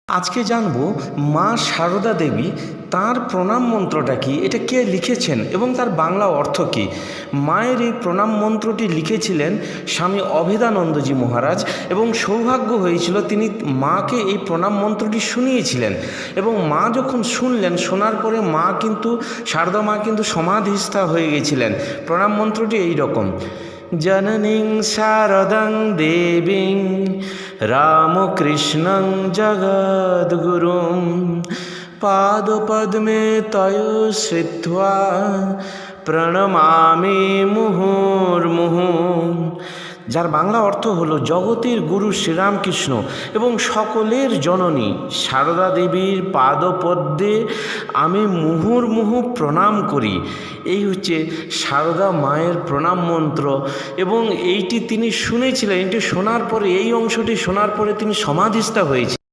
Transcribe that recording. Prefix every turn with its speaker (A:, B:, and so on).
A: আজকে জানব মা সারদা দেবী তার প্রণাম মন্ত্রটা কি, এটা কে লিখেছেন এবং তার বাংলা অর্থ কী। মায়ের এই প্রণাম মন্ত্রটি লিখেছিলেন স্বামী অভেদানন্দজি মহারাজ এবং সৌভাগ্য হয়েছিল তিনি মাকে এই প্রণাম মন্ত্রটি শুনিয়েছিলেন এবং মা যখন শুনলেন, শোনার পরে মা কিন্তু সারদা মা কিন্তু সমাধিস্থা হয়ে গেছিলেন। প্রণাম মন্ত্রটি এই রকম: জননীং শারদং দেবীং রামকৃষ্ণং জগদ্গুরুং পাদপদ্মে তয় শ্রিত্বা প্রণমামি মুহুর্মুহু। যার বাংলা অর্থ হলো জগতের গুরু শ্রীরামকৃষ্ণ এবং সকলের জননী সারদা দেবীর পাদপদ্মে আমি মুহুর্মুহু প্রণাম করি। এই হচ্ছে সারদা মায়ের প্রণাম মন্ত্র এবং এইটি তিনি শুনেছিলেন। এটি শোনার পরে, এই অংশটি শোনার পরে তিনি সমাধিস্থ হয়েছিলেন।